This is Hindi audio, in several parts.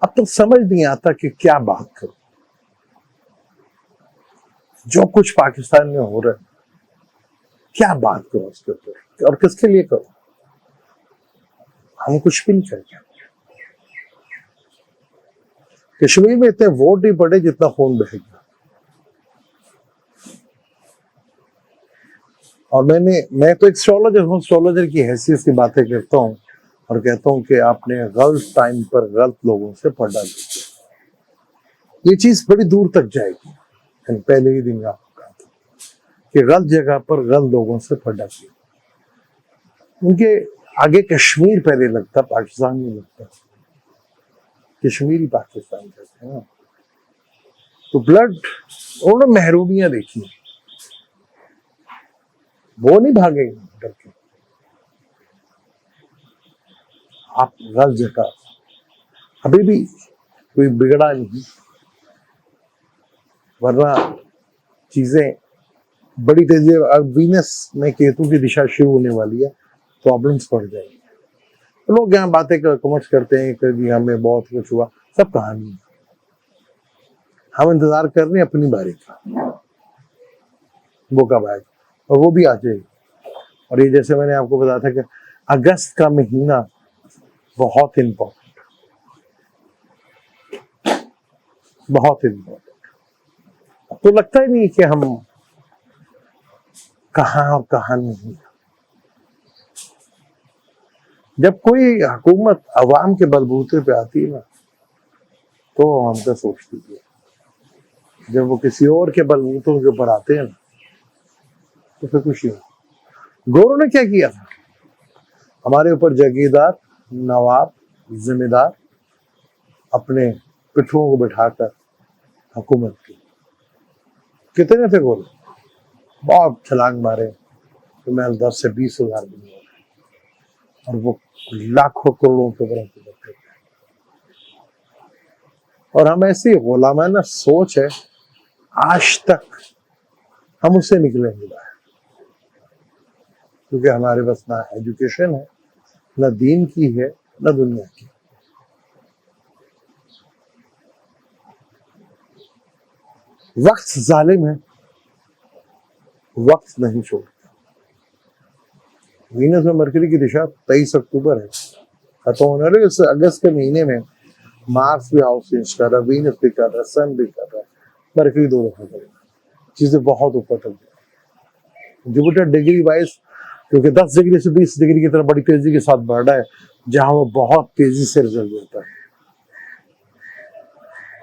अब तो समझ नहीं आता कि क्या बात करूं। जो कुछ पाकिस्तान में हो रहा है, क्या बात करूं उसके ऊपर और किसके लिए करूं? हम कुछ भी नहीं करेंगे। कश्मीर में इतने वोट नहीं पड़े जितना खून बह गया। और मैं तो एस्ट्रोलॉजर हूँ, एस्ट्रोलॉजर की हैसियत से बातें करता हूँ और कहता हूँ कि आपने गलत टाइम पर गलत लोगों से पर्दा लिया। ये चीज बड़ी दूर तक जाएगी। मैंने पहले ही दिन आपको कहा था कि गलत जगह पर गलत लोगों से पर्दा लिया। उनके आगे कश्मीर पहले लगता, पाकिस्तान नहीं लगता। कश्मीरी पाकिस्तान कहते हैं ना। तो ब्लड, उन्होंने महरूमियां देखी, वो नहीं भागेंगे डर के। आप गलत जगह, अभी भी कोई बिगड़ा नहीं, वरना चीजें बड़ी तेजी। अब वीनस में केतु की दिशा शुरू होने वाली है, प्रॉब्लम्स बढ़ जाएंगी। तो लोग यहाँ बातें कमेंट्स करते हैं कि हमें बहुत कुछ हुआ, सब कहानी है। हम इंतजार कर रहे हैं अपनी बारी का, वो कब आएगा, और वो भी आ जाएगी। और ये जैसे मैंने आपको बताया था कि अगस्त का महीना बहुत इम्पोर्टेंट, बहुत इम्पोर्टेंट। तो लगता ही नहीं कि हम कहाँ और कहाँ नहीं। जब कोई हुकूमत अवाम के बलबूते पे आती है ना, तो हम तो सोचती है। जब वो किसी और के बलबूतों के ऊपर आते हैं ना, तो फिर कुछ नहीं। गोरों ने क्या किया था? हमारे ऊपर जागीरदार, नवाब, जिम्मेदार अपने पिठुओं को बिठाकर हुकूमत की। कितने थे गोरे? बहुत छलांग मारे तो मैं 10 से 20 हजार भी नहीं हो, और वो लाखों करोड़ों के ऊपर हुकूमत करते। और हम ऐसी गुलामाना सोच है, आज तक हम उससे निकलेंगे बाहर, क्योंकि हमारे पास ना एजुकेशन है, ना दीन की है, ना दुनिया की। वक्त जालिम है, वक्त नहीं छोड़ता। वीनस में मरकरी की दिशा 23 अक्टूबर है, खत्म होने वाले। इस अगस्त के महीने में मार्स भी हाउस चेंज कर रहा है, वीनस भी कर रहा है, सन भी कर रहा है, मरकरी 2 दफा करेगा। चीजें बहुत ऊपर तक जाए। जुपिटर डिग्री वाइज, क्योंकि 10 डिग्री से 20 डिग्री की तरफ बड़ी तेजी के साथ बढ़ रहा है, जहां वो बहुत तेजी से रिजल्ट देता है।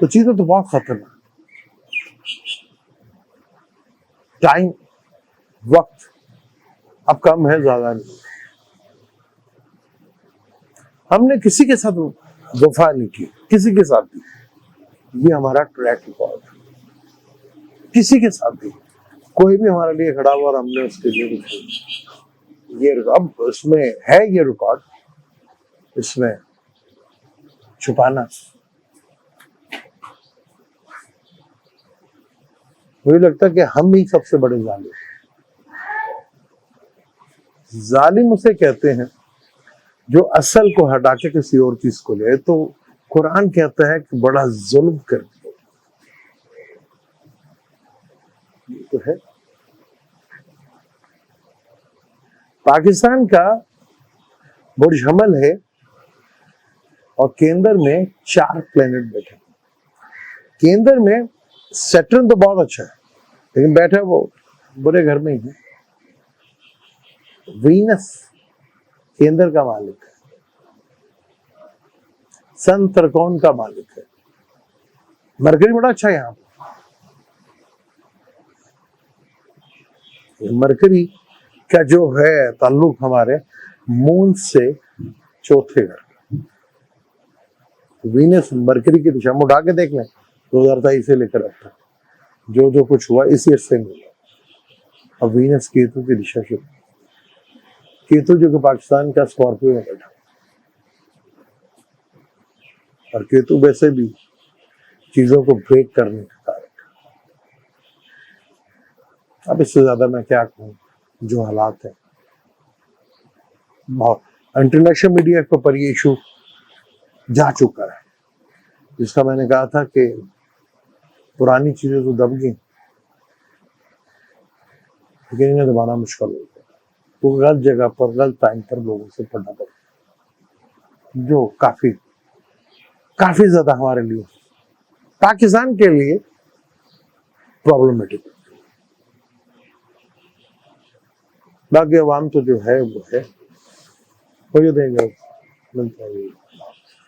तो चीजें तो बहुत खतरनाक। टाइम, वक्त अब कम है, ज्यादा नहीं। हमने किसी के साथ वफा नहीं की, किसी के साथ भी। ये हमारा ट्रैक रिकॉर्ड है। किसी के साथ भी कोई भी हमारे लिए खड़ा हुआ और हमने उसके लिए कुछ, ये अब इसमें है, ये रिकॉर्ड इसमें छुपाना। मुझे लगता है कि हम ही सबसे बड़े जालिम। जालिम उसे कहते हैं जो असल को हटा के किसी और चीज को ले। तो कुरान कहता है कि बड़ा जुल्म कर दिया। ये तो है। पाकिस्तान का बुर्ज हमल है और केंद्र में 4 प्लेनेट बैठे। केंद्र में सैटर्न तो बहुत अच्छा है, लेकिन बैठा वो बुरे घर में ही है। वीनस केंद्र का मालिक है, सन त्रिकोण का मालिक है, मरकरी बड़ा अच्छा है यहाँ पर। मरकरी का जो है ताल्लुक हमारे मून से चौथे घर। वीनस मरकरी की दिशा में उठा के देख लें, 2023 से लेकर अब तक जो जो कुछ हुआ इसी से मिला। अब वीनस केतु की दिशा शुरू। केतु जो कि पाकिस्तान का स्कॉर्पियो में बैठा, और केतु वैसे भी चीजों को ब्रेक करने का कारक। अब इससे ज्यादा मैं क्या कहूँ, जो हालात है बहुत। इंटरनेशनल मीडिया के ऊपर ये इशू जा चुका है जिसका मैंने कहा था कि पुरानी चीजें तो दब गई, लेकिन इन्हें दबाना मुश्किल हो गया। तो गलत जगह पर गलत टाइम पर लोगों से पढ़ना पड़ा, जो काफी काफी ज्यादा हमारे लिए, पाकिस्तान के लिए प्रॉब्लमेटिक। बाकी अवाम तो जो है वो है, हो जो देंगे मिलता है।